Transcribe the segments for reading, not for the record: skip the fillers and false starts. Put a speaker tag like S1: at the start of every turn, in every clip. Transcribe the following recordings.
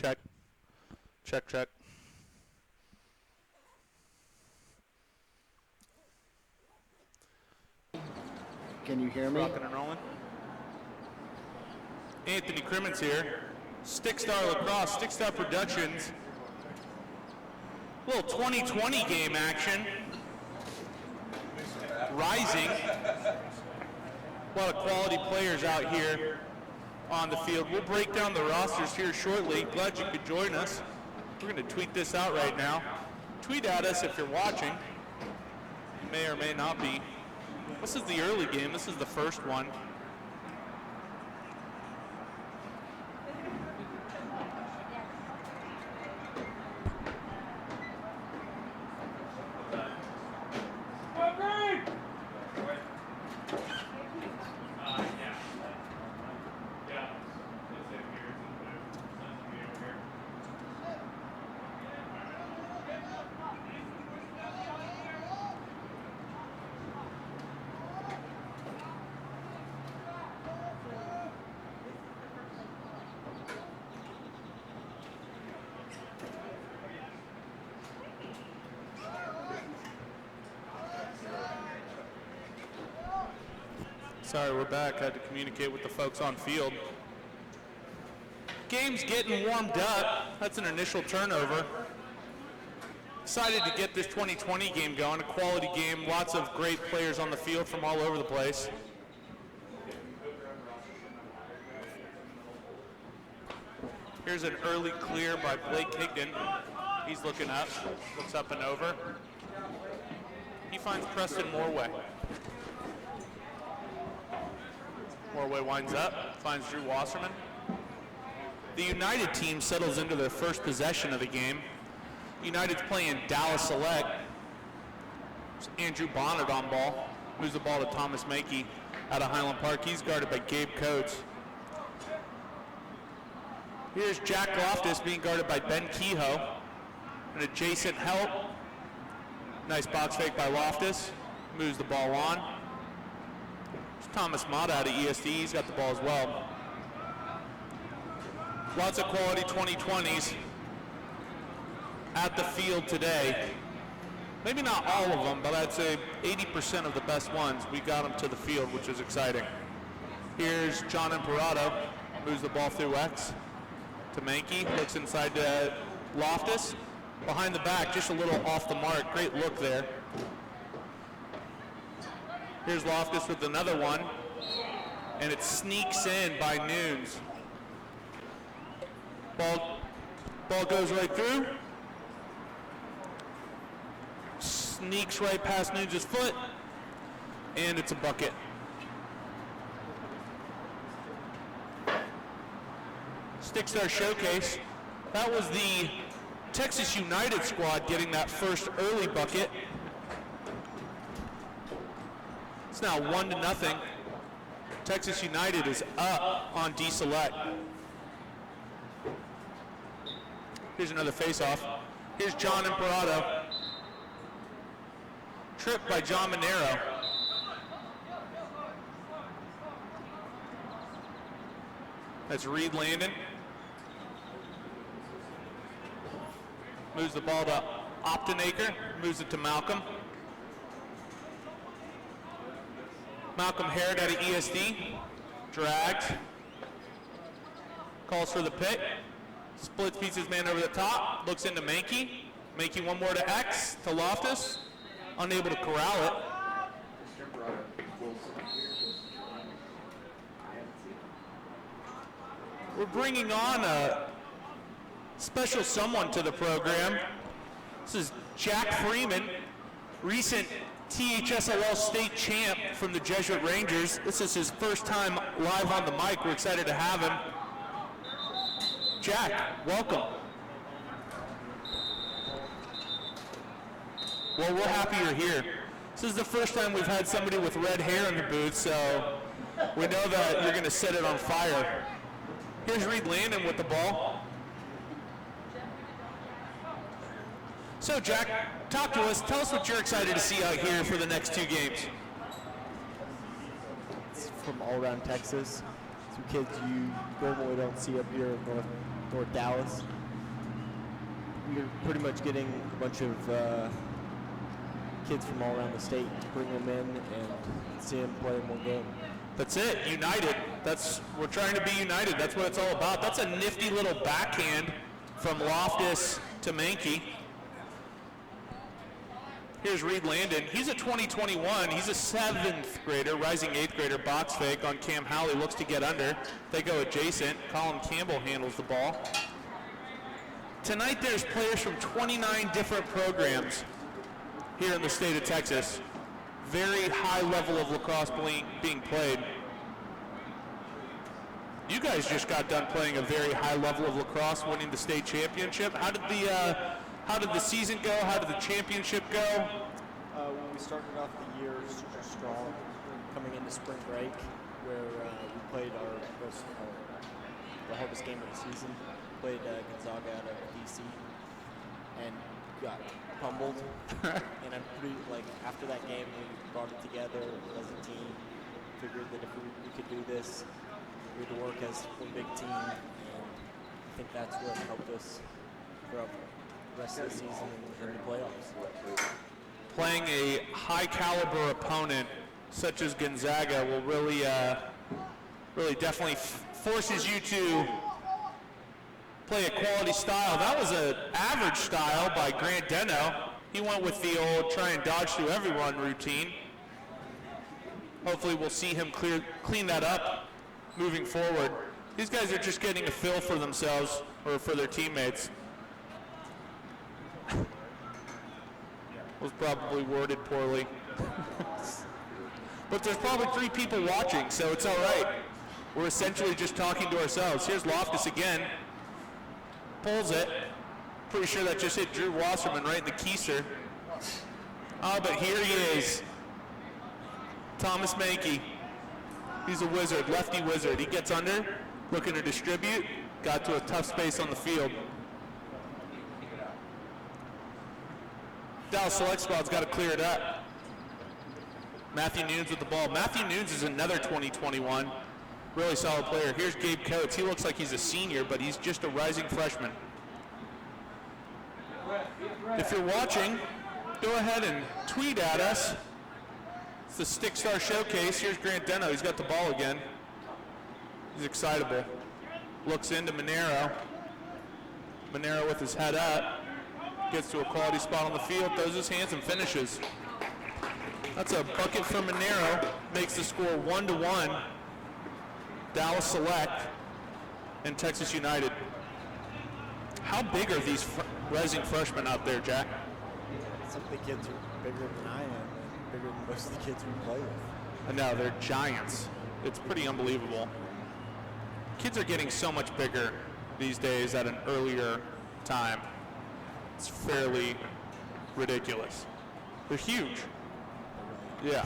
S1: Check. Check, check.
S2: Can you hear me?
S1: Rocking and rolling. Anthony Crimmins here. Stickstar Lacrosse, Stickstar Productions. Little 2020 game action. Rising. A lot of quality players out here on the field. We'll break down the rosters here shortly. Glad you could join us. We're going to tweet this out right now. Tweet at us if you're watching. You may or may not be. This is the early game. This is the first one. Sorry, we're back. Had to communicate with the folks on field. Game's getting warmed up. That's an initial turnover. Excited to get this 2020 game going. A quality game. Lots of great players on the field from all over the place. Here's an early clear by Blake Higdon. He's looking up. Looks up and over. He finds Preston Morway. Morway winds up, finds Drew Wasserman. The United team settles into their first possession of the game. United's playing Dallas Select. There's Andrew Bonnet on ball. Moves the ball to Thomas Mankey out of Highland Park. He's guarded by Gabe Coates. Here's Jack Loftus being guarded by Ben Kehoe. An adjacent help. Nice box fake by Loftus. Moves the ball on. Thomas Mott out of ESD, he's got the ball as well. Lots of quality 2020s at the field today. Maybe not all of them, but I'd say 80% of the best ones, we got them to the field, which is exciting. Here's John Imperato, moves the ball through X to Mankey, looks inside to Loftus. Behind the back, just a little off the mark, great look there. Here's Loftus with another one, and it sneaks in by Nunes. Ball goes right through. Sneaks right past Nunes' foot, and it's a bucket. Stickstar Showcase. That was the Texas United squad getting that first early bucket. It's now 1-0. Texas United is up on D-Select. Here's another face-off. Here's John Imperato. Tripped by John Monero. That's Reed Landon. Moves the ball to Optenaker. Moves it to Malcolm. Malcolm Harrod out of ESD, drags, calls for the pick, splits pieces man over the top, looks into Mankey. Mankey one more to X, to Loftus, unable to corral it. We're bringing on a special someone to the program. This is Jack Freeman, recent THSLL state champ from the Jesuit Rangers. This is his first time live on the mic. We're excited to have him. Jack, welcome. Well, we're happy you're here. This is the first time we've had somebody with red hair in the booth, so we know that you're going to set it on fire. Here's Reed Landon with the ball. So, Jack, talk to us. Tell us what you're excited to see out here for the next two games.
S2: It's from all around Texas. Some kids you normally don't see up here in
S3: North Dallas. You're pretty much getting a bunch of kids from all around the state to bring them in and see them play in one game.
S1: That's it, united. We're trying to be united. That's what it's all about. That's a nifty little backhand from Loftus to Mankey. Here's Reed Landon. He's a 2021. He's a 7th grader, rising 8th grader, box fake on Cam Howley. Looks to get under. They go adjacent. Colin Campbell handles the ball. Tonight there's players from 29 different programs here in the state of Texas. Very high level of lacrosse being played. You guys just got done playing a very high level of lacrosse, winning the state championship. How did the season go? How did the championship go?
S3: We started off the year super strong, coming into spring break, where we played the hardest game of the season. Played Gonzaga out of DC, and got pummeled. And I'm pretty after that game we brought it together as a team. Figured that if we could do this, we'd work as one big team, and I think that's what helped us throughout the rest of the season and the playoffs.
S1: Playing a high caliber opponent such as Gonzaga will really definitely forces you to play a quality style. That was an average style by Grant Deno. He went with the old try and dodge through everyone routine. Hopefully we'll see him clean that up moving forward. These guys are just getting a feel for themselves or for their teammates. Was probably worded poorly. But there's probably 3 people watching, so it's all right. We're essentially just talking to ourselves. Here's Loftus again. Pulls it. Pretty sure that just hit Drew Wasserman right in the keister. Oh, but here he is. Thomas Mankey. He's a wizard, lefty wizard. He gets under, looking to distribute. Got to a tough space on the field. Dallas Select Squad's got to clear it up. Matthew Nunes with the ball. Matthew Nunes is another 2021. Really solid player. Here's Gabe Coates. He looks like he's a senior, but he's just a rising freshman. If you're watching, go ahead and tweet at us. It's the Stickstar Showcase. Here's Grant Deno. He's got the ball again. He's excitable. Looks into Monero. Monero with his head up. Gets to a quality spot on the field, throws his hands and finishes. That's a bucket for Monero. Makes the score 1-1. Dallas Select and Texas United. How big are these rising freshmen out there, Jack?
S3: Some of the kids are bigger than I am, and bigger than most of the kids we play with.
S1: I know, they're giants. It's pretty unbelievable. Kids are getting so much bigger these days at an earlier time. It's fairly ridiculous. They're huge. Yeah.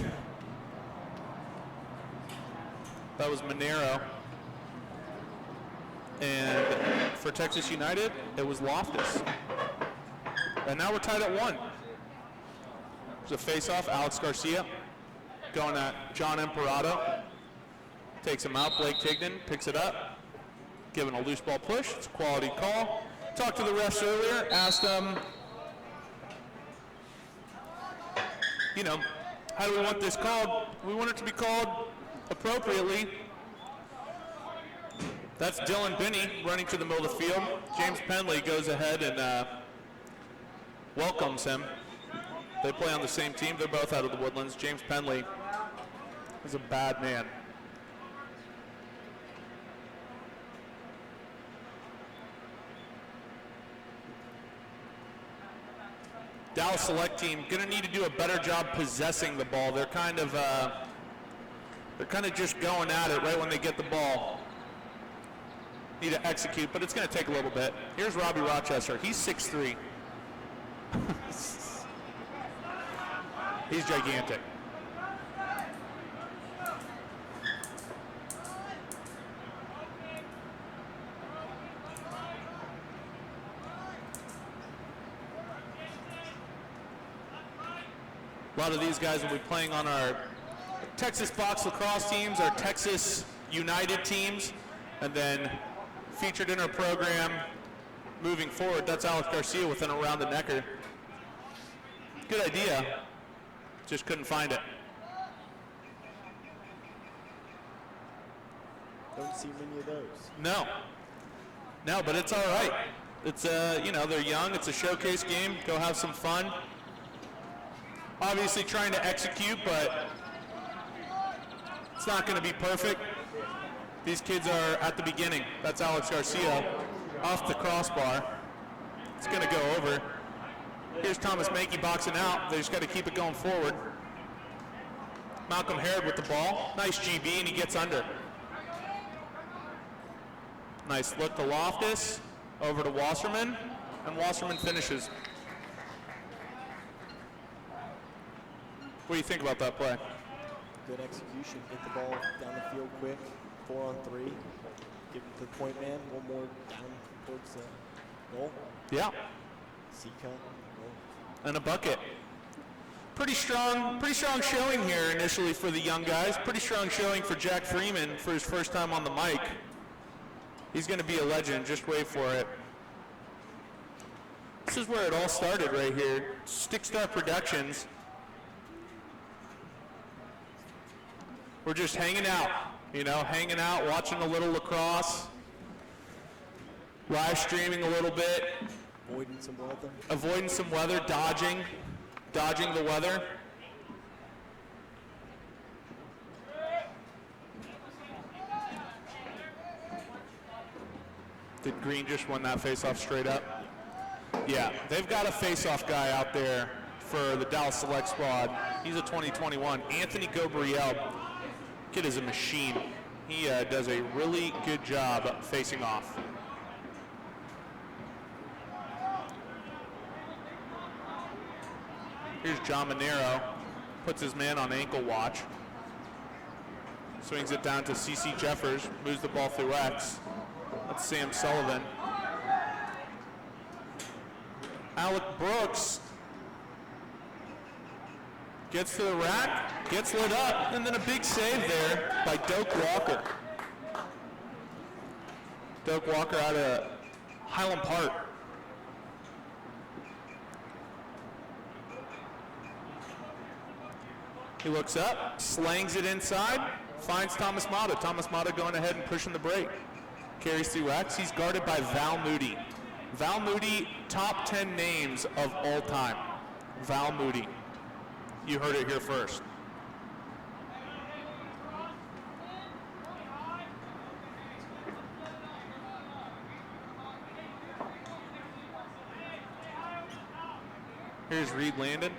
S1: That was Monero. And for Texas United, it was Loftus. And now we're tied at 1. There's a face-off. Alex Garcia going at John Imperato. Takes him out. Blake Tignan picks it up. Giving a loose ball push. It's a quality call. Talked to the refs earlier. Asked them, how do we want this called? We want it to be called appropriately. That's Dylan Binney running to the middle of the field. James Penley goes ahead and welcomes him. They play on the same team. They're both out of the Woodlands. James Penley is a bad man. Dallas Select team gonna need to do a better job possessing the ball. They're kind of just going at it right when they get the ball. Need to execute, but it's gonna take a little bit. Here's Robbie Rochester. He's 6'3". He's gigantic. A lot of these guys will be playing on our Texas box lacrosse teams, our Texas United teams, and then featured in our program moving forward. That's Alex Garcia with an around the necker. Good idea, just couldn't find it.
S3: Don't see many of those.
S1: No, but it's all right. It's you know, they're young. It's a showcase game. Go have some fun. Obviously trying to execute, but it's not going to be perfect. These kids are at the beginning. That's Alex Garcia off the crossbar. It's going to go over. Here's Thomas Mankey boxing out. They just got to keep it going forward. Malcolm Harrod with the ball. Nice GB, and he gets under. Nice look to Loftus. Over to Wasserman, and Wasserman finishes. What do you think about that play?
S3: Good execution. Get the ball down the field quick. 4-on-3. Give it to the point man. One more down towards the goal.
S1: Yeah.
S3: C-cut. Goal.
S1: And a bucket. Pretty strong showing here initially for the young guys. Pretty strong showing for Jack Freeman for his first time on the mic. He's going to be a legend. Just wait for it. This is where it all started right here. Stickstar Productions. We're just hanging out, you know, watching a little lacrosse, live streaming a little bit. Avoiding some weather, dodging the weather. Did Green just win that face-off straight up? Yeah, they've got a face-off guy out there for the Dallas Select squad. He's a 2021. Anthony Gobriel. Kid is a machine. He does a really good job facing off. Here's John Monero. Puts his man on ankle watch. Swings it down to C.C. Jeffers. Moves the ball through X. That's Sam Sullivan. Alec Brooks gets to the rack, gets lit up, and then a big save there by Doak Walker. Doak Walker out of Highland Park. He looks up, slangs it inside, finds Thomas Mata. Thomas Mata going ahead and pushing the break. Carries through X. He's guarded by Val Moody. Val Moody, top 10 names of all time. Val Moody. You heard it here first. Here's Reed Landon.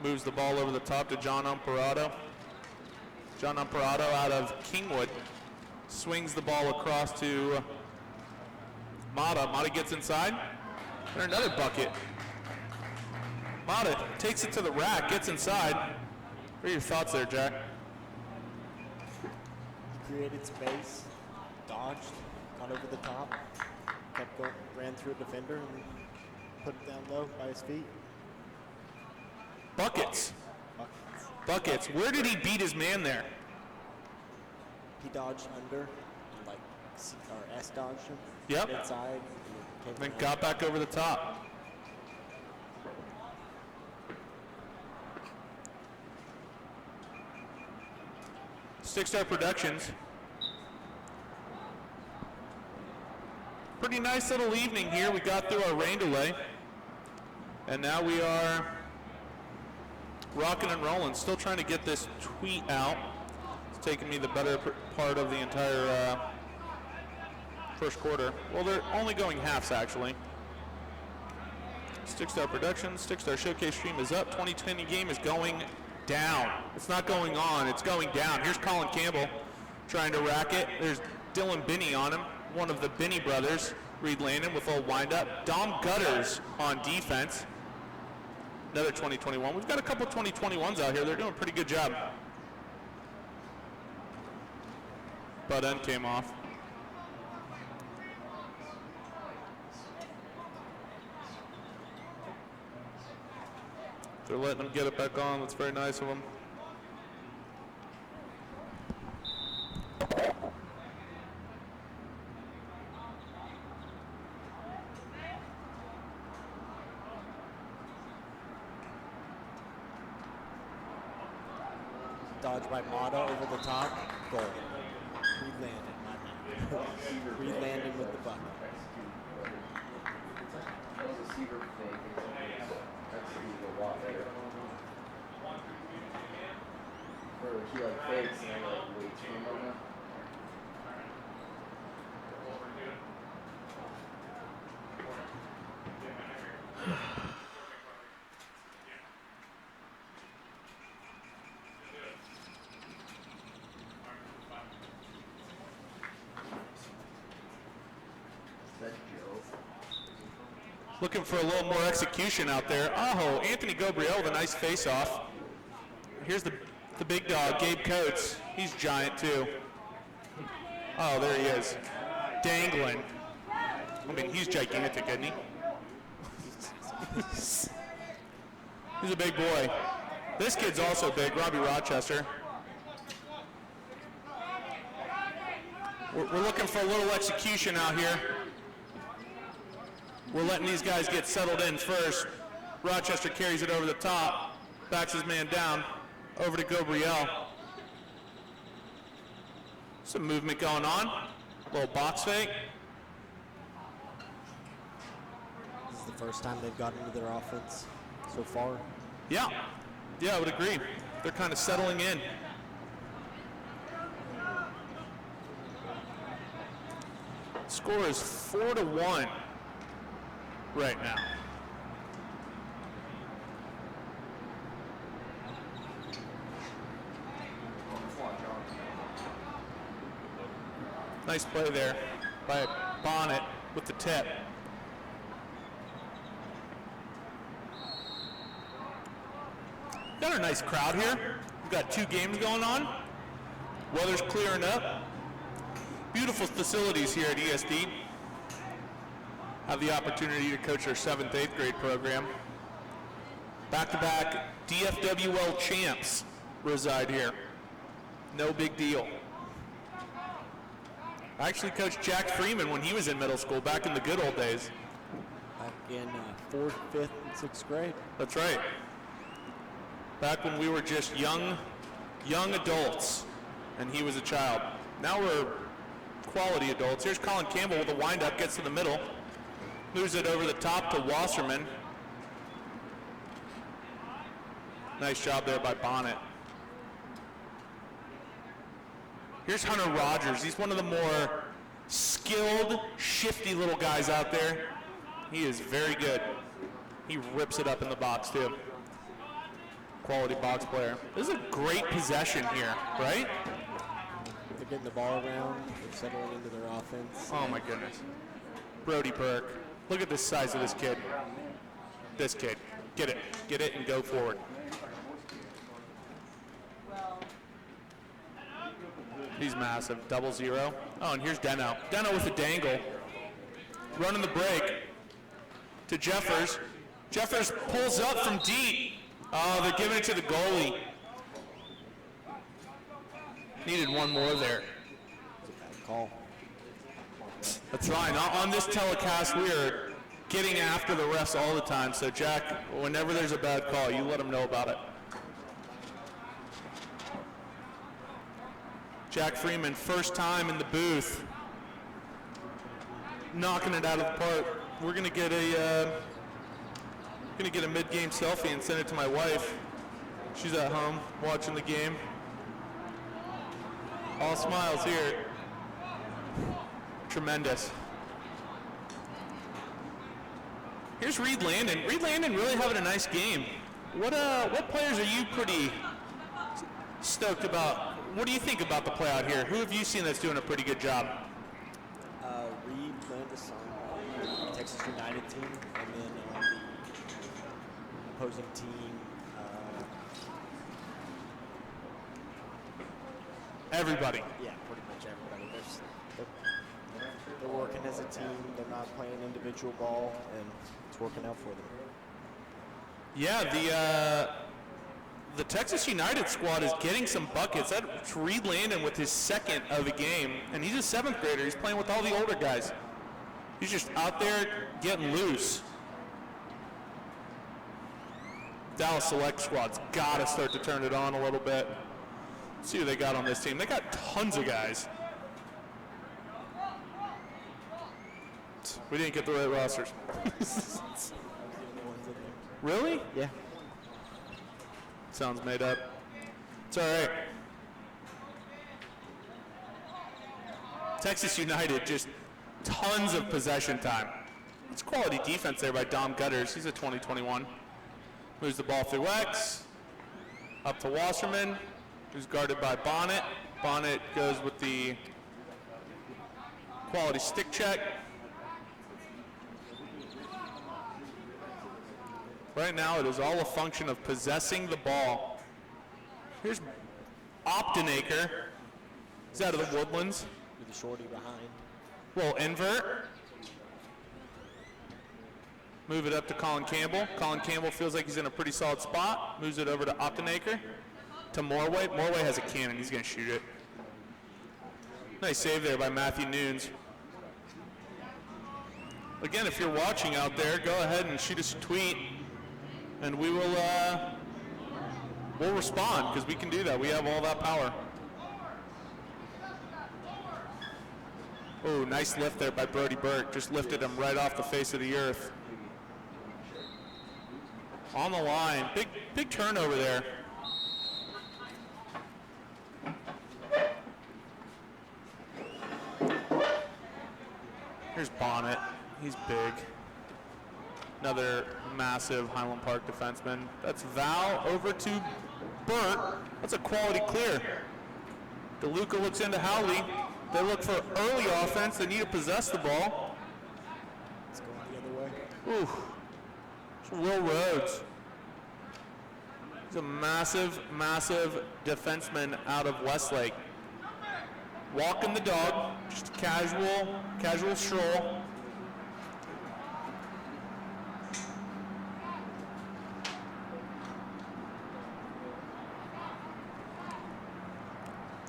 S1: Moves the ball over the top to John Umparado. John Umparado out of Kingwood. Swings the ball across to Mata. Mata gets inside. And another bucket. Mata takes it to the rack, gets inside. What are your thoughts there, Jack?
S3: Created space, dodged, got over the top, kept going, ran through a defender, and put it down low by his feet.
S1: Buckets. Buckets. Where did he beat his man there?
S3: He dodged under, like S dodged him.
S1: Yep.
S3: Inside. And
S1: then got back over the top. Stickstar Productions. Pretty nice little evening here. We got through our rain delay. And now we are rocking and rolling. Still trying to get this tweet out. It's taken me the better part of the entire first quarter. Well, they're only going halves, actually. Stickstar Productions, Stickstar Showcase stream is up. 2020 game is going down. It's not going on, it's going down. Here's Colin Campbell trying to rack it. There's Dylan Binney on him, one of the Binney brothers. Reed Landon with a little windup. Dom Gutters on defense. Another 2021. We've got a couple 2021s out here. They're doing a pretty good job. Butt end came off. They're letting them get it back on. That's very nice of them.
S3: dodge by Mata over the top. Goal. Reed Landon, my man. Reed Landon with the bucket.
S2: He like fakes and then like waits for a moment.
S1: Looking for a little more execution out there. Oh, Anthony Gabriel with a nice face-off. Here's the big dog, Gabe Coates. He's giant too. Oh, there he is. Dangling. I mean, he's gigantic, isn't he? He's a big boy. This kid's also big, Robbie Rochester. We're looking for a little execution out here. We're letting these guys get settled in first. Rochester carries it over the top, backs his man down, over to Gabriel. Some movement going on. A little box fake.
S3: This is the first time they've gotten into their offense so far.
S1: Yeah, I would agree. They're kind of settling in. Score is 4-1 right now. Nice play there by Bonnet with the tip. Got a nice crowd here. We've got 2 games going on. Weather's clearing up. Beautiful facilities here at ESD. Have the opportunity to coach our 7th, 8th grade program. Back-to-back DFWL champs reside here. No big deal. I actually coached Jack Freeman when he was in middle school back in the good old days.
S3: Back in 4th, 5th, and 6th grade.
S1: That's right. Back when we were just young adults and he was a child. Now we're quality adults. Here's Colin Campbell with a windup, gets to the middle, moves it over the top to Wasserman. Nice job there by Bonnet. Here's Hunter Rogers. He's one of the more skilled, shifty little guys out there. He is very good. He rips it up in the box too. Quality box player. This is a great possession here, right?
S3: They're getting the ball around. They're settling into their offense.
S1: Oh my goodness. Brody Burke. Look at the size of this kid. This kid. Get it and go forward. He's massive, 0-0. Oh, and here's Deno. Deno with a dangle. Running the break to Jeffers. Jeffers pulls up from deep. Oh, they're giving it to the goalie. Needed one more there.
S3: Bad call.
S1: That's fine. On this telecast, we are getting after the refs all the time. So, Jack, whenever there's a bad call, you let them know about it. Jack Freeman, first time in the booth, knocking it out of the park. We're gonna get a mid-game selfie and send it to my wife. She's at home watching the game. All smiles here. Tremendous. Here's Reed Landon. Reed Landon really having a nice game. What players are you pretty stoked about? What do you think about the play out here? Who have you seen that's doing a pretty good job?
S3: Reed Landis on the Texas United team, and then on the opposing team,
S1: Everybody.
S3: yeah, pretty much everybody. They're working as a team. They're not playing individual ball, and it's working out for them.
S1: Yeah, the Texas United squad is getting some buckets. That's Reed Landon with his second of the game, and he's a 7th grader. He's playing with all the older guys. He's just out there getting loose. Dallas Select squad's got to start to turn it on a little bit. Let's see who they got on this team. They got tons of guys. We didn't get the right rosters. Really?
S3: Yeah.
S1: Sounds made up. It's all right. Texas United, just tons of possession time. It's quality defense there by Dom Gutters. He's a 2021. Moves the ball through X. Up to Wasserman, who's guarded by Bonnet. Bonnet goes with the quality stick check. Right now, it is all a function of possessing the ball. Here's Optenaker. He's out of the Woodlands.
S3: With the shorty behind.
S1: Little invert. Move it up to Colin Campbell. Colin Campbell feels like he's in a pretty solid spot. Moves it over to Optenaker. To Morway. Morway has a cannon. He's going to shoot it. Nice save there by Matthew Nunes. Again, if you're watching out there, go ahead and shoot us a tweet. And we will we'll respond, because we can do that. We have all that power. Oh, nice lift there by Brody Burke. Just lifted him right off the face of the earth. On the line. Big turnover there. Here's Bonnet. He's big. Another massive Highland Park defenseman. That's Val over to Burt. That's a quality clear. DeLuca looks into Howley. They look for early offense. They need to possess the ball.
S3: It's going the other way.
S1: Ooh. It's Will Rhodes. He's a massive, massive defenseman out of Westlake. Walking the dog. Just a casual stroll.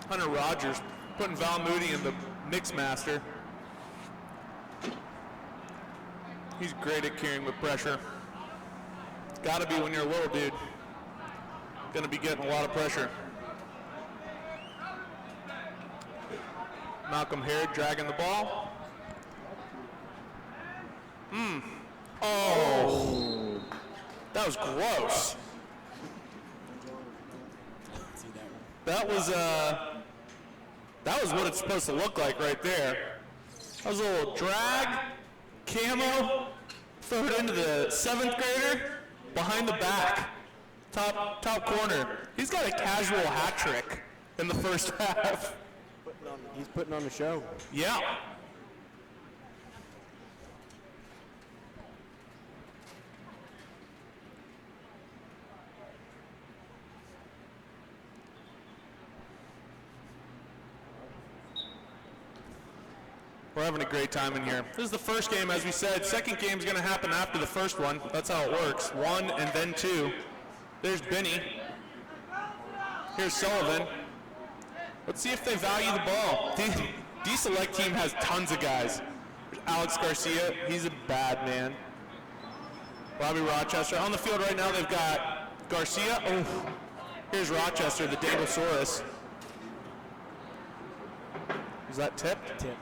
S1: Hunter Rogers putting Val Moody in the mix master. He's great at carrying with pressure. It's got to be when you're a little dude. Going to be getting a lot of pressure. Malcolm Harrod dragging the ball. Oh, that was gross. That was what it's supposed to look like right there. That was a little drag, camo, throw it into the 7th grader, behind the back, top corner. He's got a casual hat trick in the first half.
S3: He's putting on a show.
S1: Yeah. We're having a great time in here. This is the first game, as we said. Second game's going to happen after the first one. That's how it works. 1 and then 2. There's Benny. Here's Sullivan. Let's see if they value the ball. D-Select team has tons of guys. There's Alex Garcia. He's a bad man. Bobby Rochester. On the field right now, they've got Garcia. Oh, here's Rochester, the Danglesaurus. Is that tipped?
S3: Tipped.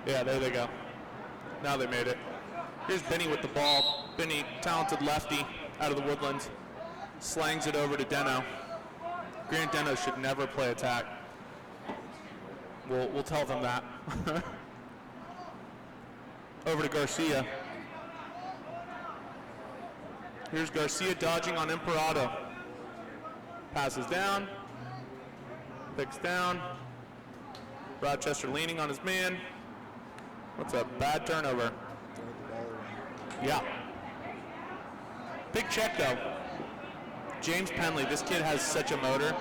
S1: Yeah, there they go. Now they made it. Here's Benny with the ball. Benny, talented lefty out of the Woodlands. Slangs it over to Deno. Grant Deno should never play attack. We'll tell them that. Over to Garcia. Here's Garcia dodging on Imperato. Passes down. Picks down. Rochester leaning on his man. What's a bad turnover? Yeah. Big check though. James Penley, this kid has such a motor.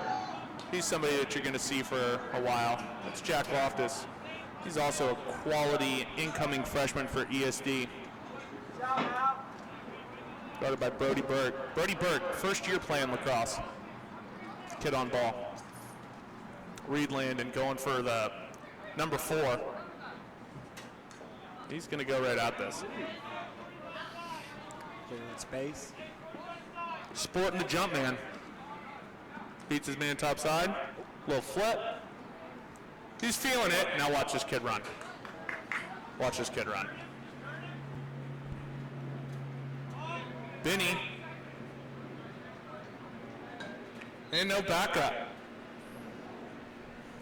S1: He's somebody that you're going to see for a while. That's Jack Loftus. He's also a quality incoming freshman for ESD. Guarded by Brody Burke. Brody Burke, first year playing lacrosse. Kid on ball. Reed Landon going for the number 4. He's going to go right at this.
S3: Clearing space.
S1: Sporting the jump man. Beats his man top side. Little flip. He's feeling it. Now watch this kid run. Watch this kid run. Benny. And no backup.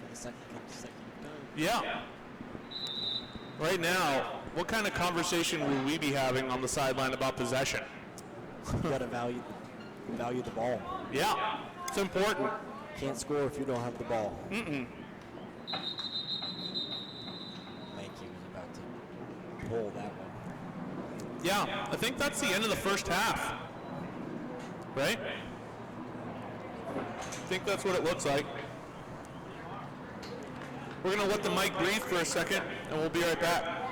S3: For the second consecutive time.
S1: Yeah. Right now, what kind of conversation will we be having on the sideline about possession?
S3: You gotta value the ball.
S1: Yeah, it's important.
S3: Can't score if you don't have the ball.
S1: Mm-mm.
S3: Mikey was about to pull that one.
S1: Yeah, I think that's the end of the first half. Right? I think that's what it looks like. We're going to let the mic breathe for a second, and we'll be right back.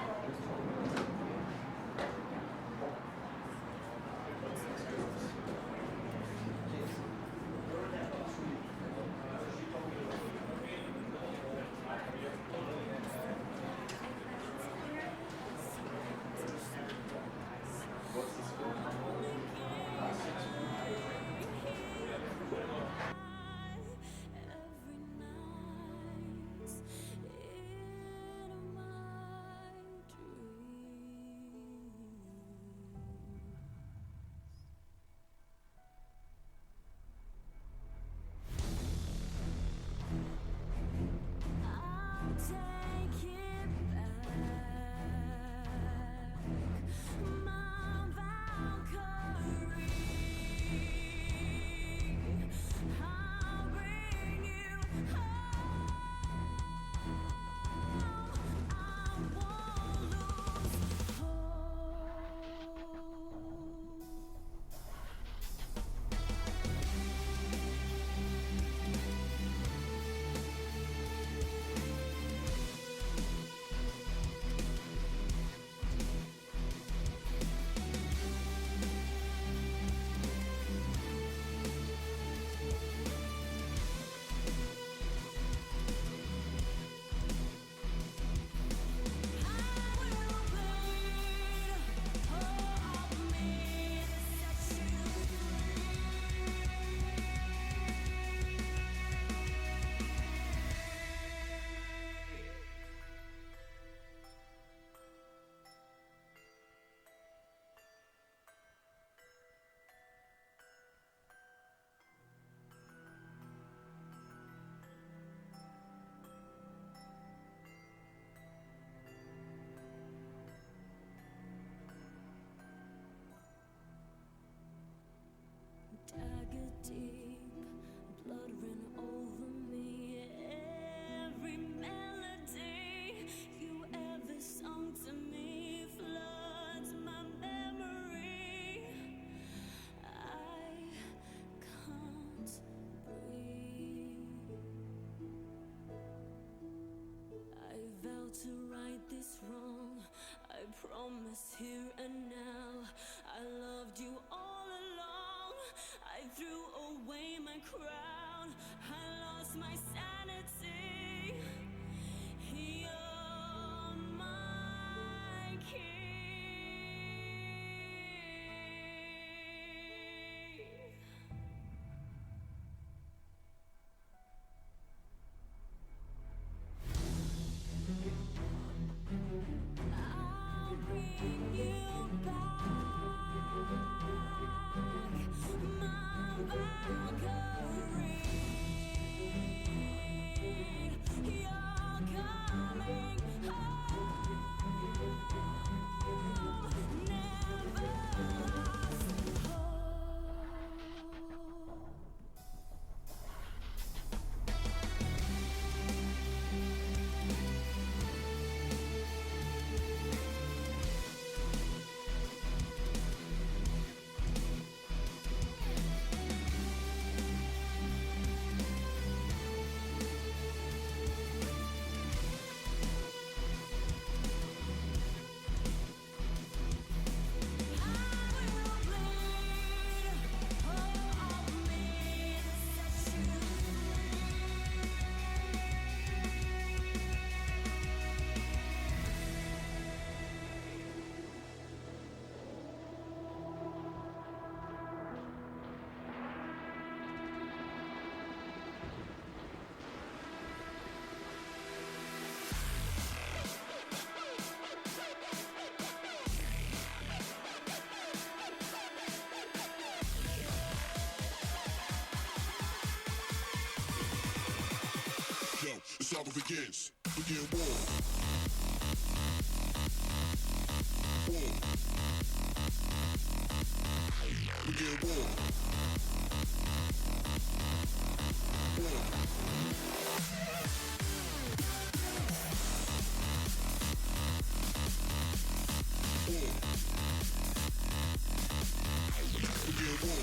S4: saga begins. Begin war. War. Begin war. War. War. Begin war.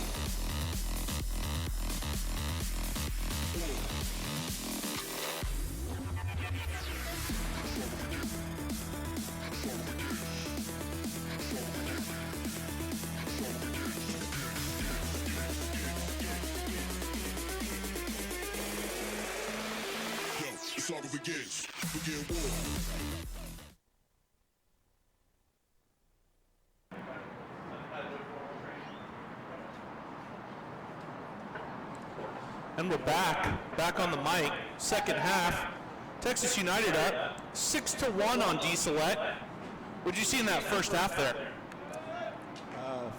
S4: The saga begins. Begin war.
S1: And we're back on the mic. Second half, Texas United up 6-1 on D-Select. What'd you see in that first half there?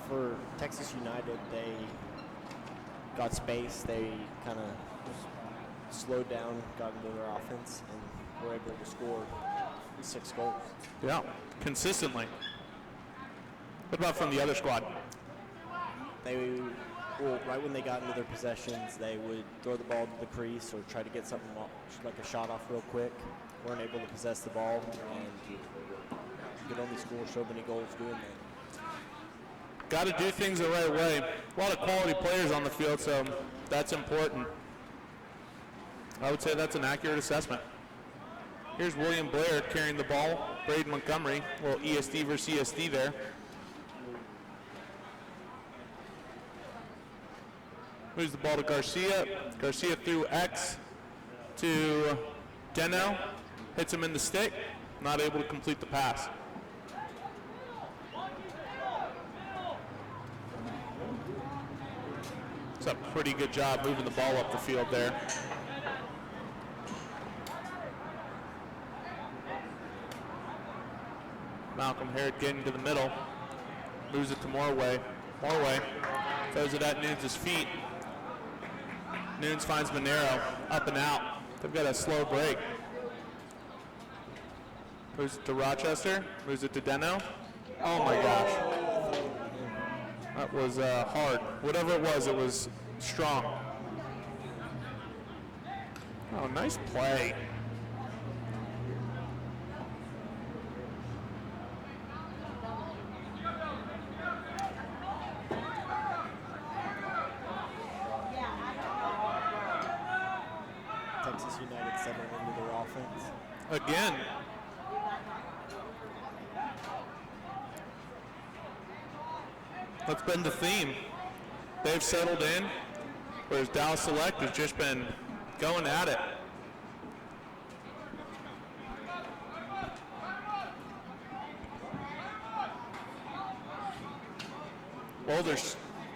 S3: For Texas United, they got space. They kind of slowed down, got into their offense, and were able to score 6 goals.
S1: Yeah, consistently. What about from the other squad?
S3: Right when they got into their possessions, they would throw the ball to the crease or try to get something like a shot off real quick. Weren't able to possess the ball, and you could only score so many goals doing that.
S1: Got to do things the right way. A lot of quality players on the field, so that's important. I would say that's an accurate assessment. Here's William Blair carrying the ball. Braden Montgomery, a little ESD versus ESD there. Moves the ball to Garcia. Garcia through X to Deno. Hits him in the stick. Not able to complete the pass. It's a pretty good job moving the ball up the field there. Malcolm Harrod getting to the middle. Moves it to Morway. Morway throws it at Nunes' feet. Nunes finds Monero, up and out. They've got a slow break. Moves it to Rochester, moves it to Deno. Oh my gosh. That was hard. Whatever it was strong. Oh, nice play.
S3: Texas United settling into their offense.
S1: Again. That's been the theme. They've settled in, whereas Dallas Select has just been going at it.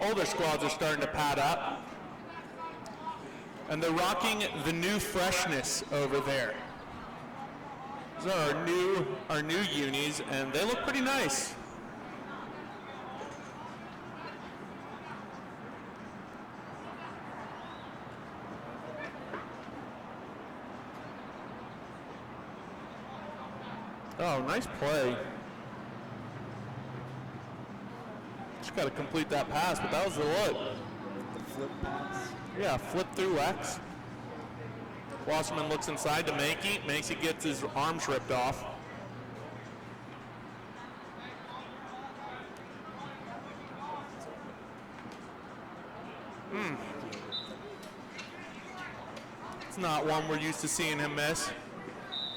S1: Older squads are starting to pad up. And they're rocking the new freshness over there. These are our new unis, and they look pretty nice. Oh, nice play. Just got to complete that pass, but that was the look.
S3: The flip pass.
S1: Yeah, flip through X. Wasserman looks inside to Mankey. Mankey gets his arms ripped off. It's not one we're used to seeing him miss.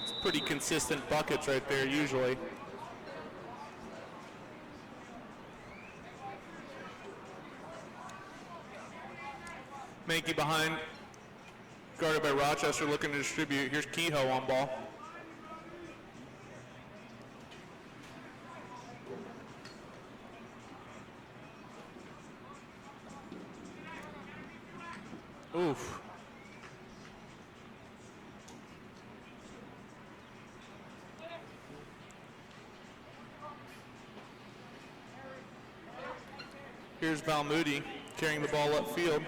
S1: It's pretty consistent buckets right there usually. Mankey behind, guarded by Rochester, looking to distribute. Here's Kehoe on ball. Oof. Here's Valmoody carrying the ball upfield.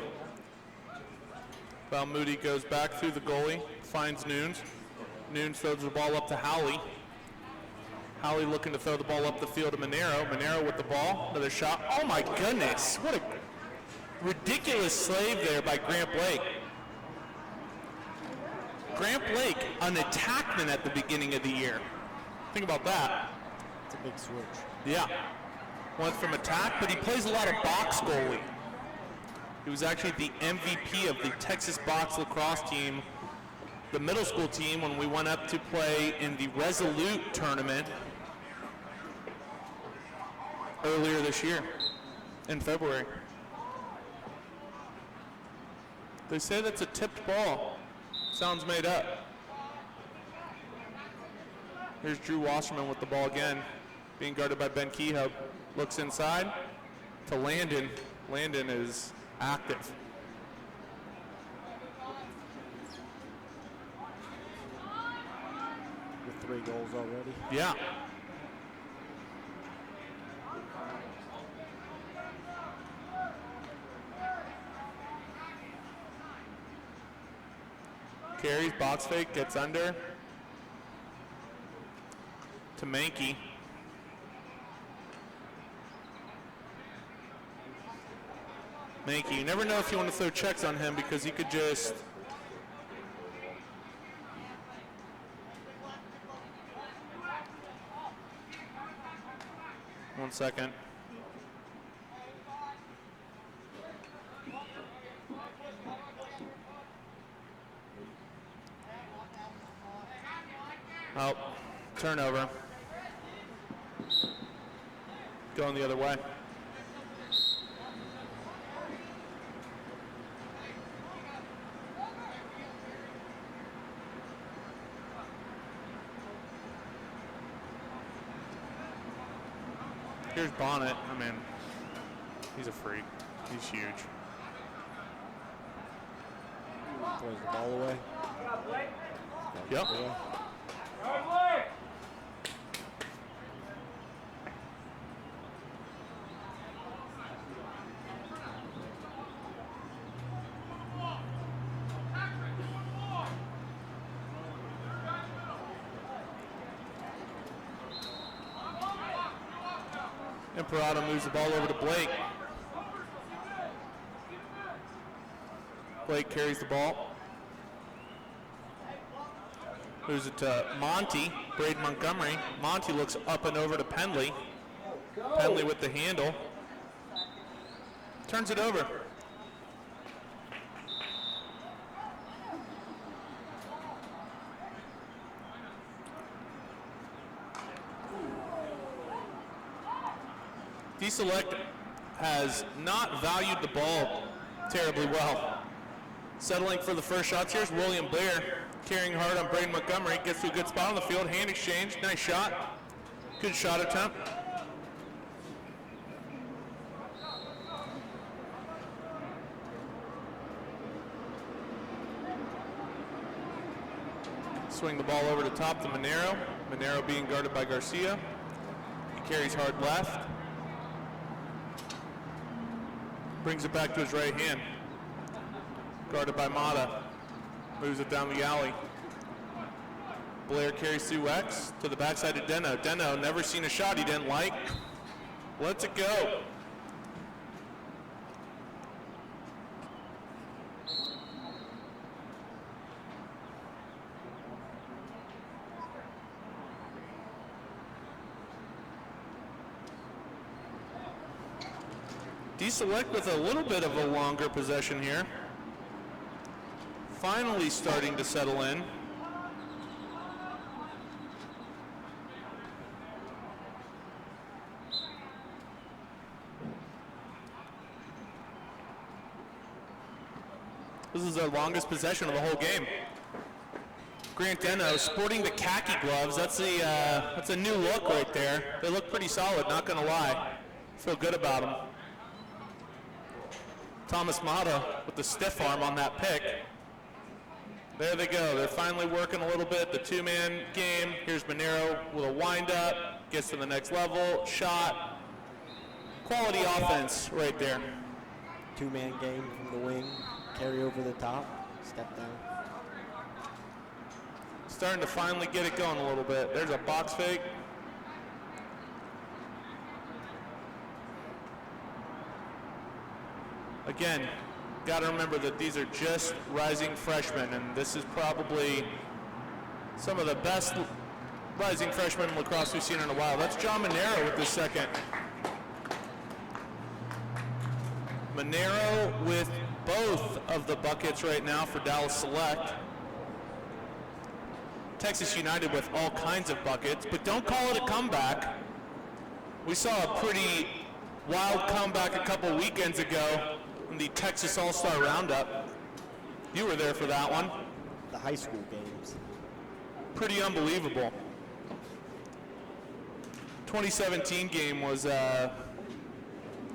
S1: Valmoody goes back through the goalie, finds Nunes. Noon throws the ball up to Howley. Howley looking to throw the ball up the field to Monero. Monero with the ball, another shot. Oh my goodness, what a ridiculous slave there by Grant Blake. Grant Blake, an attackman at the beginning of the year. Think about that.
S3: It's a big switch.
S1: Yeah. Went from attack, but he plays a lot of box goalie. He was actually the MVP of the Texas box lacrosse team, the middle school team, when we went up to play in the Resolute tournament earlier this year in February. They say that's a tipped ball. Sounds made up. Here's Drew Wasserman with the ball again, being guarded by Ben Kehoe. Looks inside to Landon. Landon is active.
S3: With 3 goals already.
S1: Yeah. Carries, box fake, gets under. To Mankey. Mankey, you never know if you want to throw checks on him because he could just... One second. Oh, turnover. Going the other way. Here's Bonnet. I mean, he's a freak. He's huge.
S3: Throws the ball away.
S1: Yep. Imperato moves the ball over to Blake. Blake carries the ball. Moves it to Monty, Braden Montgomery. Monty looks up and over to Penley. Penley with the handle. Turns it over. D-Select has not valued the ball terribly well. Settling for the first shots. Here's William Blair carrying hard on Braden Montgomery. Gets to a good spot on the field. Hand exchange. Nice shot. Good shot attempt. Swing the ball over the top to Monero. Monero being guarded by Garcia. He carries hard left. Brings it back to his right hand. Guarded by Mata. Moves it down the alley. Blair carries through X to the backside of Deno. Deno, never seen a shot he didn't like. Lets it go. D-Select with a little bit of a longer possession here. Finally starting to settle in. This is our longest possession of the whole game. Grant Deno sporting the khaki gloves. That's a new look right there. They look pretty solid, not gonna lie. Feel good about them. Thomas Mata with the stiff arm on that pick. There they go. They're finally working a little bit. The two-man game. Here's Monero with a wind-up. Gets to the next level. Shot. Quality offense right there.
S3: Two-man game from the wing. Carry over the top. Step down.
S1: starting to finally get it going a little bit. There's a box fake. Again, got to remember that these are just rising freshmen, and this is probably some of the best rising freshmen lacrosse we've seen in a while. That's John Monero with the second. Monero with both of the buckets right now for Dallas Select. Texas United with all kinds of buckets, but don't call it a comeback. We saw a pretty wild comeback a couple weekends ago in the Texas All-Star Roundup. You were there for that one.
S3: The high school games.
S1: Pretty unbelievable. 2017 game was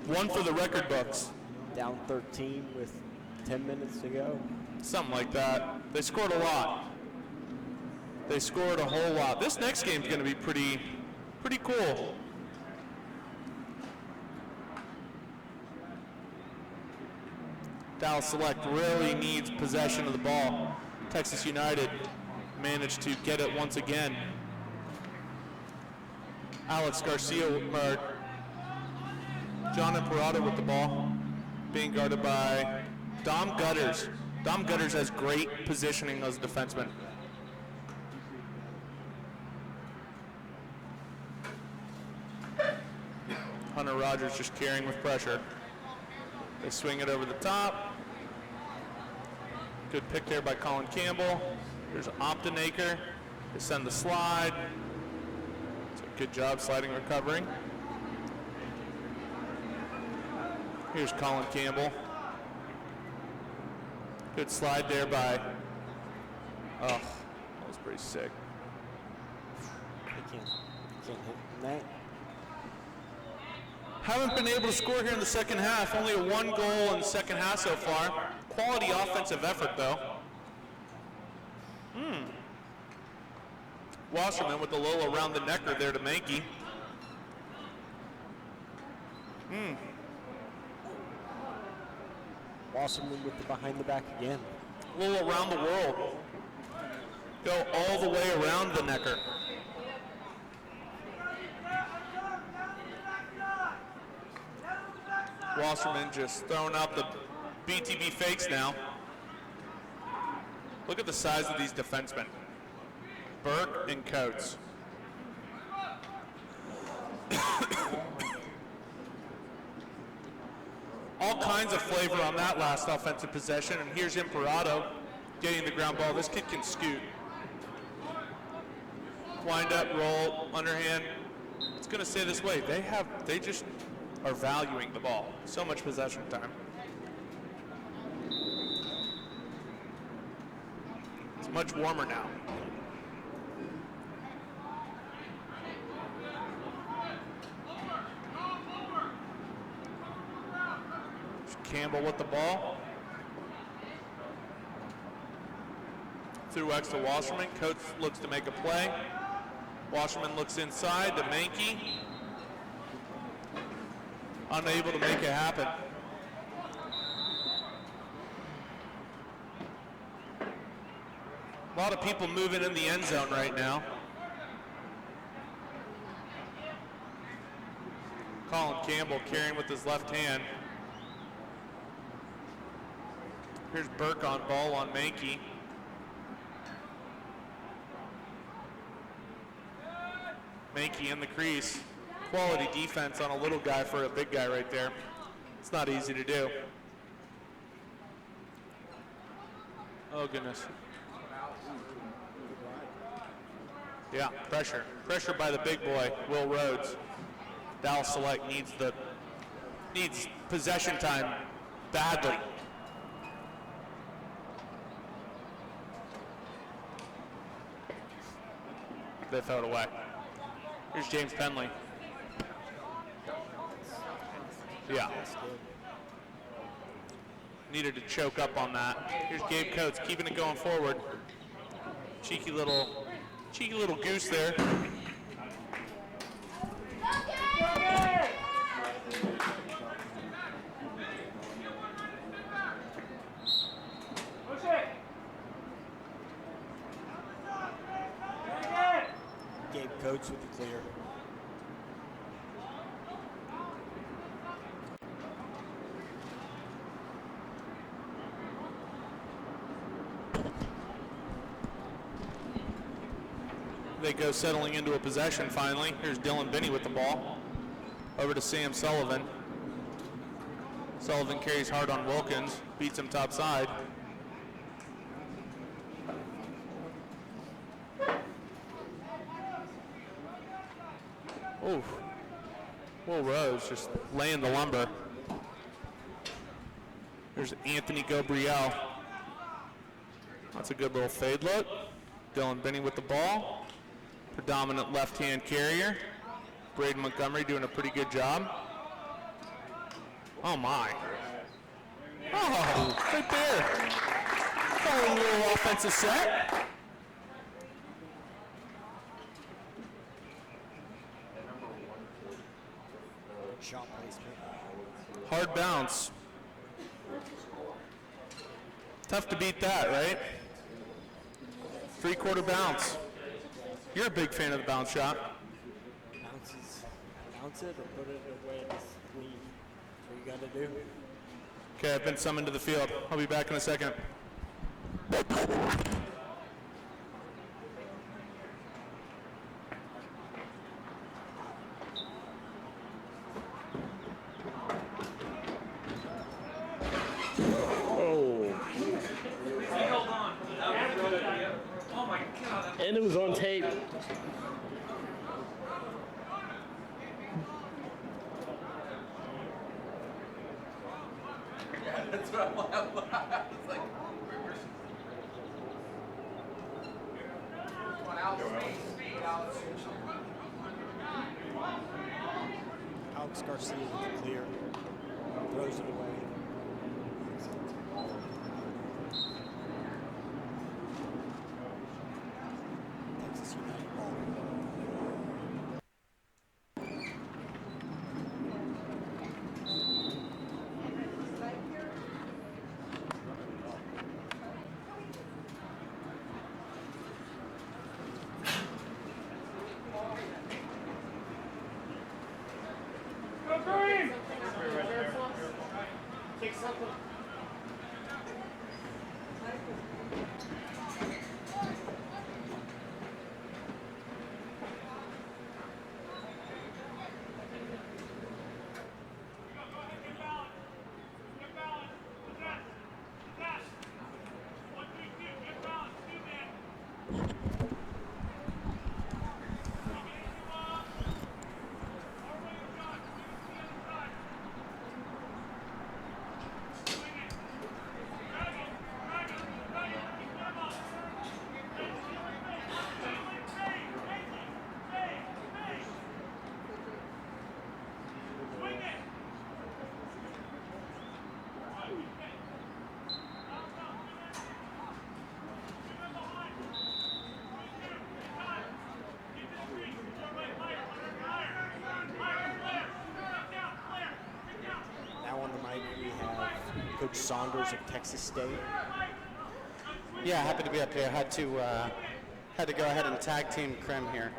S1: one for the record books.
S3: Down 13 with 10 minutes to go.
S1: Something like that. They scored a lot. They scored a whole lot. This next game is going to be pretty cool. Dallas Select really needs possession of the ball. Texas United managed to get it once again. Alex Garcia, or John Imperato with the ball, being guarded by Dom Gutters. Dom Gutters has great positioning as a defenseman. Hunter Rogers just carrying with pressure. They swing it over the top. Good pick there by Colin Campbell. There's Optenaker. They send the slide. So good job sliding recovering. Here's Colin Campbell. Good slide there by, oh, that was pretty sick.
S3: They can't hit that.
S1: Haven't been able to score here in the second half. Only a 1 goal in the second half so far. Quality offensive effort, though. Wasserman with the little around the necker there to Mankey.
S3: Wasserman with the behind the back again.
S1: A little around the world. Go all the way around the necker. Wasserman just throwing out the BTB fakes now. Look at the size of these defensemen. Burke and Coates. All kinds of flavor on that last offensive possession, and here's Imperato getting the ground ball. This kid can scoot. Wind up, roll, underhand. It's gonna stay this way. They just are valuing the ball. So much possession time. It's much warmer now. Campbell with the ball. Through X to Wasserman. Coates looks to make a play. Wasserman looks inside to Mankey. Unable to make it happen. A lot of people moving in the end zone right now. Colin Campbell carrying with his left hand. Here's Burke on ball on Mankey. Mankey in the crease. Quality defense on a little guy for a big guy right there. It's not easy to do. Oh, goodness. Yeah, pressure. Pressure by the big boy, Will Rhodes. Dallas Select needs possession time badly. They throw it away. Here's James Penley. Yeah. Needed to choke up on that. Here's Gabe Coates keeping it going forward. Cheeky little goose there.
S3: Coates with the clear.
S1: They go settling into a possession finally. Here's Dylan Binney with the ball. Over to Sam Sullivan. Sullivan carries hard on Wilkins, beats him top side. Oof. Will Rose just laying the lumber. There's Anthony Gabriel. That's a good little fade look. Dylan Binney with the ball. Predominant left-hand carrier. Braden Montgomery doing a pretty good job. Oh my. Oh, right there. Oh, a little offensive set.
S3: Shot placement.
S1: Hard bounce. Tough to beat that, right? Three-quarter bounce. You're a big fan of the bounce shot.
S3: Bounce it or put it away and just leave. That's what you got to do.
S1: Okay, I've been summoned to the field. I'll be back in a second.
S5: And it was on tape.
S2: That's what I'm like. Come on, Alex. Speed, Alex.
S3: Alex Garcia with the clear. Throws it away. Texas United ball. Coach Saunders of Texas State.
S6: Yeah, happy to be up here. Had to go ahead and tag team Krim here.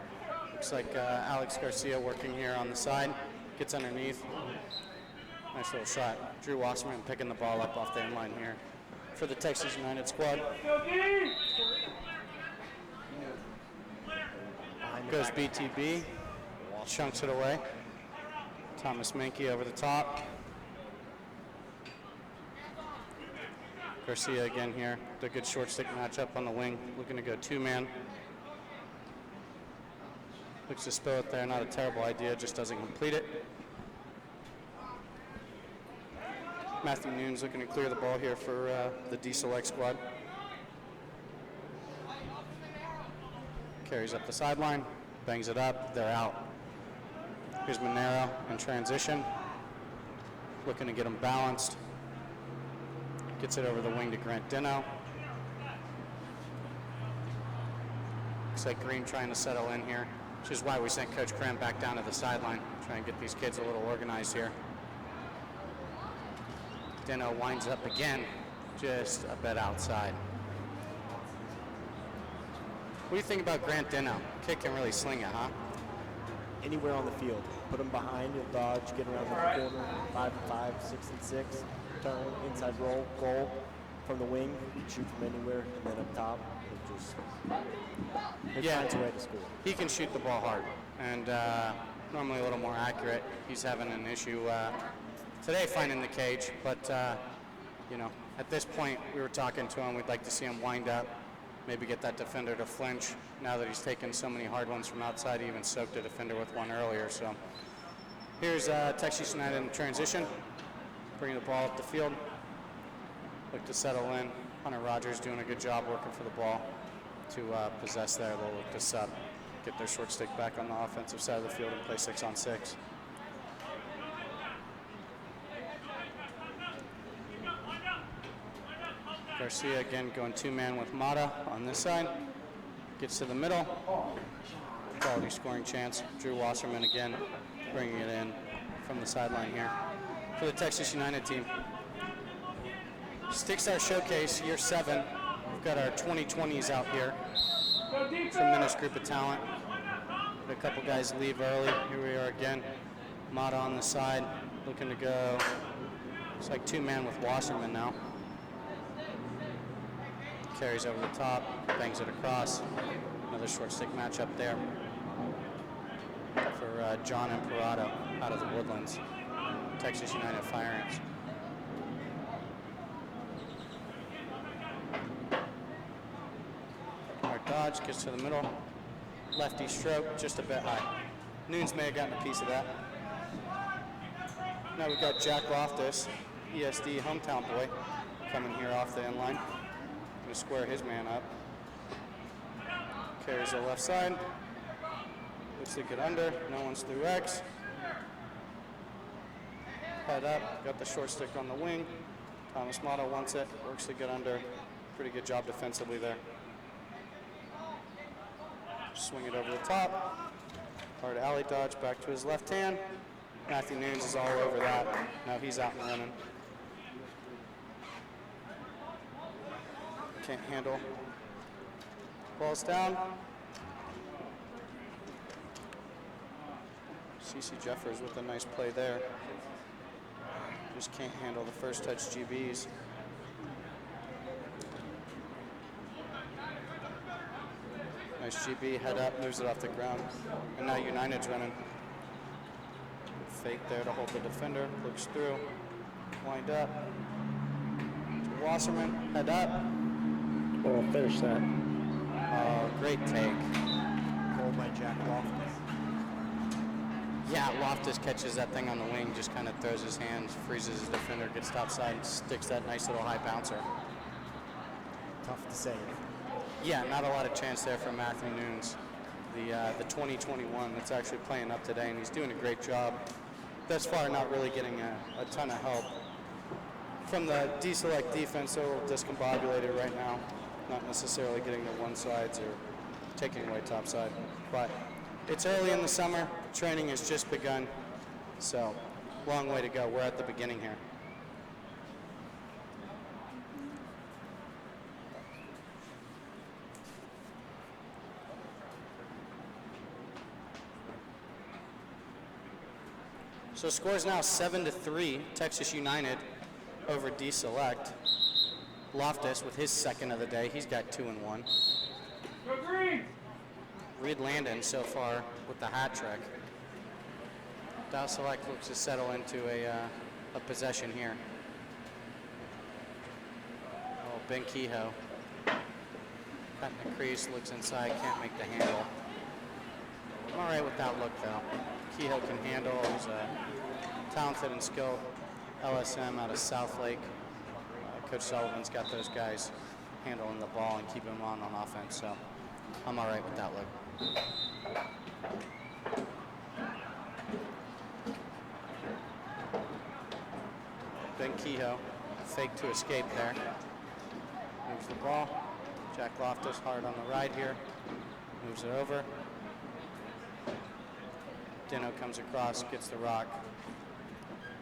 S6: Looks like Alex Garcia working here on the side. Gets underneath. Nice little shot. Drew Wasserman picking the ball up off the end line here for the Texas United squad. Goes BTB. Chunks it away. Thomas Menke over the top. Garcia again here. The good short stick matchup on the wing. Looking to go two-man. Looks to spill it there. Not a terrible idea. Just doesn't complete it. Matthew Nunes looking to clear the ball here for the D-Select squad. Carries up the sideline. Bangs it up. They're out. Here's Monero in transition. Looking to get him balanced. Gets it over the wing to Grant Dino. Looks like Green trying to settle in here, which is why we sent Coach Krim back down to the sideline. Try and get these kids a little organized here. Dino winds up again, just a bit outside. What do you think about Grant Dino? Kid can really sling it, huh?
S3: anywhere on the field. Put them behind, he'll dodge, get around the corner, 5 and 5, 6 and 6, turn, inside roll, goal from the wing, shoot from anywhere, and then up top, he'll just finds a way to score.
S6: He can shoot the ball hard, and normally a little more accurate. He's having an issue today finding the cage, but at this point, we were talking to him. We'd like to see him wind up, maybe get that defender to flinch. Now that he's taken so many hard ones from outside, he even soaked a defender with one earlier. So here's Texas United in transition, bringing the ball up the field. Look to settle in. Hunter Rogers doing a good job working for the ball to possess there. They'll look to sub, get their short stick back on the offensive side of the field and play 6-on-6. Garcia again going two-man with Mata on this side. Gets to the middle. Quality scoring chance. Drew Wasserman again bringing it in from the sideline here for the Texas United team. Stickstar Showcase, year 7. We've got our 2020s out here. Tremendous group of talent. Had a couple guys leave early. Here we are again. Mata on the side, looking to go. It's like two-man with Wasserman now. Carries over the top, bangs it across. Another short stick matchup there for John Imperato out of the Woodlands. Texas United Fire Ants. Our dodge gets to the middle. Lefty stroke, just a bit high. Nunes may have gotten a piece of that. Now we've got Jack Loftus, ESD hometown boy, coming here off the end line. Going to square his man up. Carries the left side. Looks to get under. No one's through X. Head up. Got the short stick on the wing. Thomas Mata wants it. Works to get under. Pretty good job defensively there. Swing it over the top. Hard alley dodge back to his left hand. Matthew Nunes is all over that. Now he's out and running. Can't handle. Ball's down. CC Jeffers with a nice play there. Just can't handle the first touch GBs. Nice GB, head up, moves it off the ground. And now United's running. Fake there to hold the defender, looks through, wind up. To Wasserman, head up.
S5: Oh, finish that.
S6: Oh, great take.
S3: Goal by Jack Loftus.
S6: Yeah, Loftus catches that thing on the wing, just kind of throws his hands, freezes his defender, gets topside, and sticks that nice little high bouncer.
S3: Tough to save.
S6: Yeah, not a lot of chance there for Matthew Nunes, the 2021 that's actually playing up today, and he's doing a great job. Thus far, not really getting a ton of help from the D-Select defense. They're a little discombobulated right now, not necessarily getting the one sides or taking away topside. But it's early in the summer. Training has just begun, so long way to go. We're at the beginning here. So score's now 7-3, Texas United over D-Select. Loftus with his second of the day. He's got 2 and 1.
S7: Go green!
S6: Reed Landon so far with the hat trick. D-Select looks to settle into a possession here. Oh, Ben Kehoe. Cutting the crease, looks inside, can't make the handle. I'm all right with that look though. Kehoe can handle. He's a talented and skilled LSM out of South Lake. Coach Sullivan's got those guys handling the ball and keeping them on offense, so I'm all right with that look. Ben Kehoe, fake to escape there. Moves the ball. Jack Loftus hard on the ride here. Moves it over. Dino comes across, gets the rock,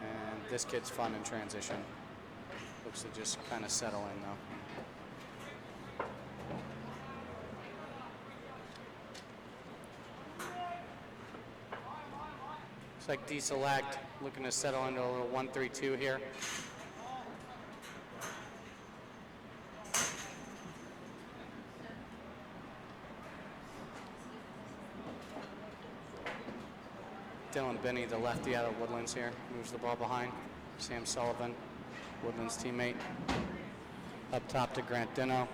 S6: and this kid's fun in transition. Looks to just kind of settle in though. Looks like D-Select looking to settle into a little 1-3-2 here. Dylan Binney, the lefty out of Woodlands here, moves the ball behind. Sam Sullivan, Woodlands teammate. Up top to Grant Dino.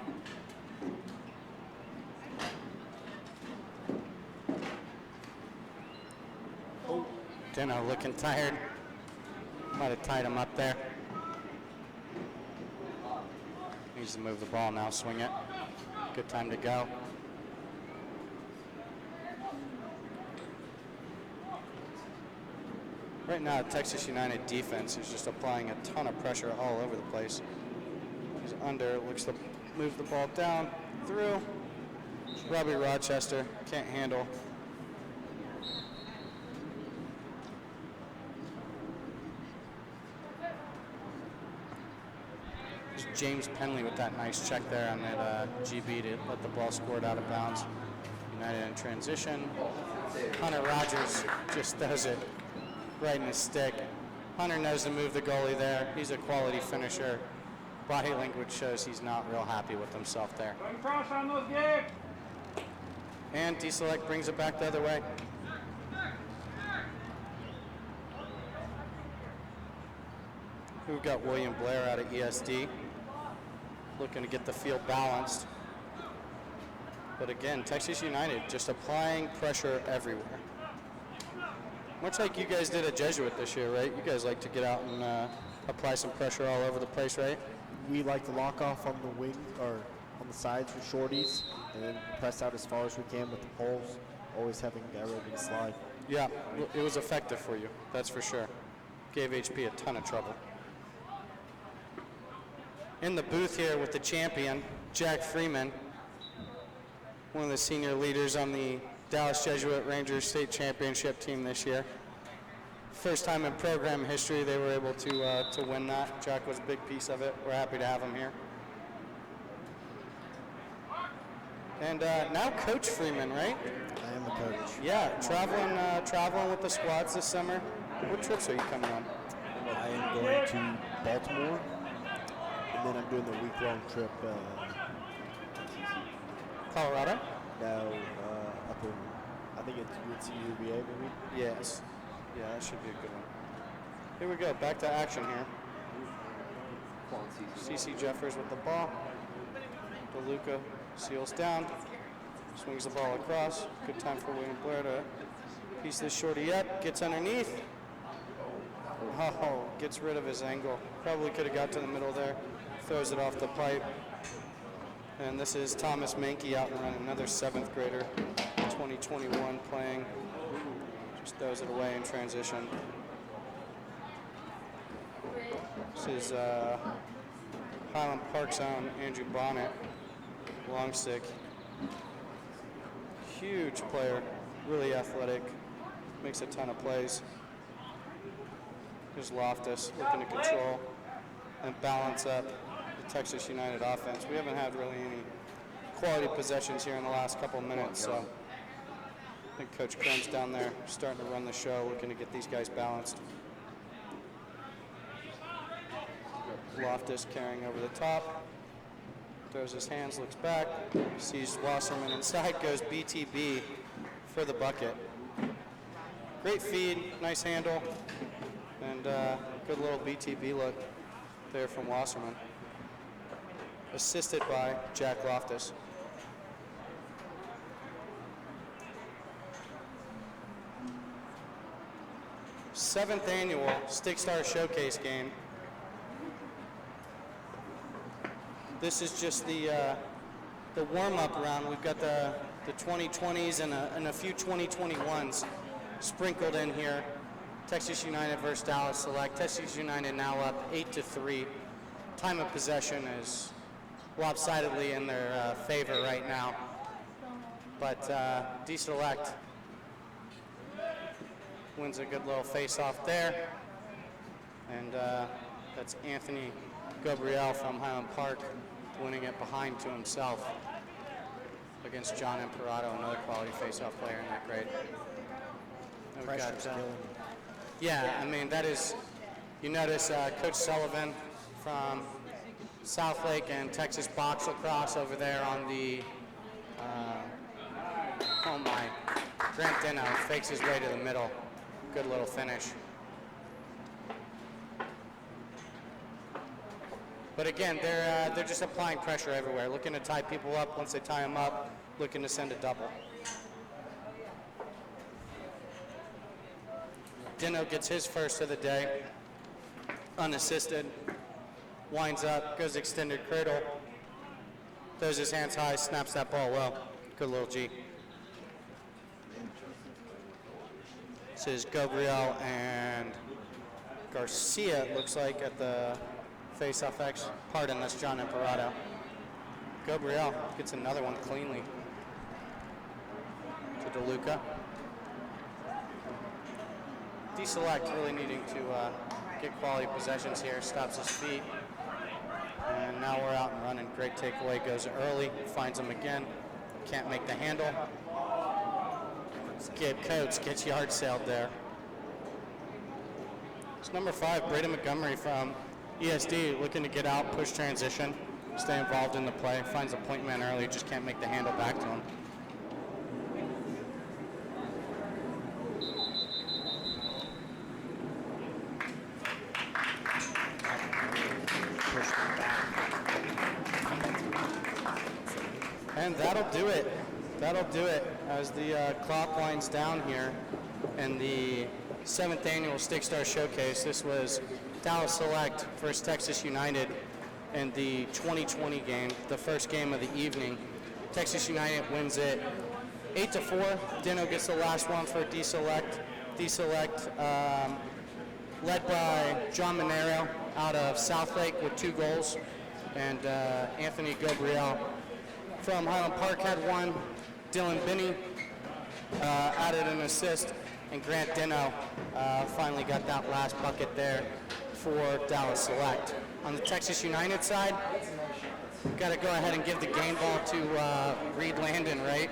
S6: Dino looking tired. Might have tied him up there. Needs to move the ball now, swing it. Good time to go. Right now, Texas United defense is just applying a ton of pressure all over the place. He's under, looks to move the ball down, through. Robbie Rochester can't handle. There's James Penley with that nice check there on that GB to let the ball scored out of bounds. United in transition. Hunter Rogers just does it right in his stick. Hunter knows to move the goalie there. He's a quality finisher. Body language shows he's not real happy with himself there.
S7: Cross on those gigs.
S6: And D-Select brings it back the other way. We've got William Blair out of ESD, looking to get the field balanced. But again, Texas United just applying pressure everywhere. Much like you guys did at Jesuit this year, right? You guys like to get out and apply some pressure all over the place, right?
S3: We like to lock off on the wing or on the sides with shorties and then press out as far as we can with the poles, always having that ready to slide.
S6: Yeah, it was effective for you, that's for sure. Gave HP a ton of trouble. In the booth here with the champion, Jack Freeman, one of the senior leaders on the Dallas Jesuit Rangers state championship team this year. First time in program history they were able to win that. Jack was a big piece of it. We're happy to have him here. And now Coach Freeman, right?
S3: I am the coach.
S6: Yeah, traveling with the squads this summer. What trips are you coming on?
S3: I am going to Baltimore, and then I'm doing the week-long trip.
S6: Colorado?
S3: Now up in, I think it's UVA maybe.
S6: Yes. Yeah, that should be a good one. Here we go, back to action here. CC Jeffers with the ball. DeLuca seals down, swings the ball across. Good time for William Blair to piece this shorty up, gets underneath. Oh, gets rid of his angle. Probably could have got to the middle there. Throws it off the pipe. And this is Thomas Mankey out and running, another 7th grader, 2021 playing. Just throws it away in transition. This is Highland Park's own Andrew Bonnet, long stick. Huge player, really athletic, makes a ton of plays. Here's Loftus looking to control and balance up the Texas United offense. We haven't had really any quality possessions here in the last couple of minutes, so I think Coach Crumb's down there starting to run the show, looking to get these guys balanced. Loftus carrying over the top, throws his hands, looks back, sees Wasserman inside, goes BTB for the bucket. Great feed, nice handle, and good little BTB look there from Wasserman. Assisted by Jack Loftus. Seventh annual Stickstar Showcase game. This is just the warm-up round. We've got the 2020s and a few 2021s sprinkled in here. Texas United versus Dallas Select. Texas United now up 8-3. Time of possession is lopsidedly in their favor right now. But D-Select wins a good little face-off there. And that's Anthony Gabriel from Highland Park winning it behind to himself against John Imperato, another quality face-off player in that grade. And we've got, Yeah, I mean, that is, you notice Coach Sullivan from South Lake and Texas Box Lacrosse over there on the, oh my, Grant Dino fakes his way to the middle. Good little finish. But again, they're just applying pressure everywhere, looking to tie people up. Once they tie them up, looking to send a double. Dino gets his first of the day, unassisted, winds up, goes extended cradle, throws his hands high, snaps that ball well. Good little G. This is Gabriel and Garcia, it looks like, at the face-off X. Pardon, that's John Imperato. Gabriel gets another one cleanly to DeLuca. D-Select really needing to get quality possessions here, stops his feet. And now we're out and running. Great takeaway, goes early, finds him again, can't make the handle. Gabe Coates gets yard sailed there. It's number 5, Braden Montgomery from ESD, looking to get out, push transition, stay involved in the play, finds a point man early, just can't make the handle back to him. And that'll do it. That'll do it as the clock winds down here in the 7th annual Stickstar Showcase. This was Dallas Select versus Texas United in the 2020 game, the first game of the evening. Texas United wins it 8-4. Dino gets the last one for D-Select. D-Select led by John Monero out of South Lake with 2 goals. And Anthony Gabriel from Highland Park had 1. Dylan Binney added an assist. And Grant Dino finally got that last bucket there for Dallas Select. On the Texas United side, we've got to go ahead and give the game ball to Reed Landon, right?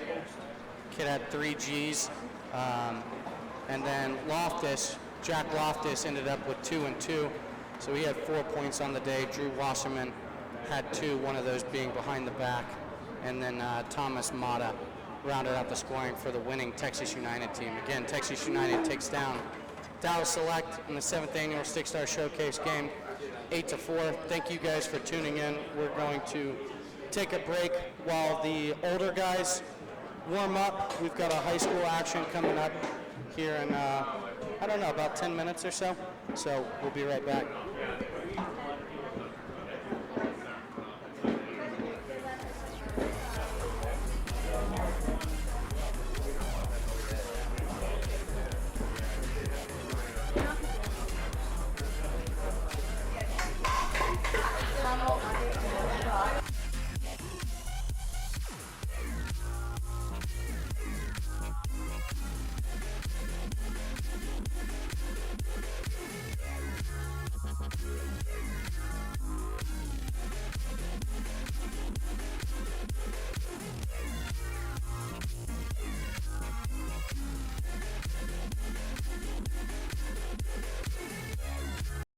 S6: Kid had 3 Gs. And then Loftus, Jack Loftus ended up with 2 and 2. So he had 4 points on the day. Drew Wasserman had 2, one of those being behind the back. And then Thomas Mata rounded out the scoring for the winning Texas United team. Again, Texas United takes down Dallas Select in the 7th annual Stickstar Showcase game, 8-4. Thank you guys for tuning in. We're going to take a break while the older guys warm up. We've got a high school action coming up here in, I don't know, about 10 minutes or so. So we'll be right back.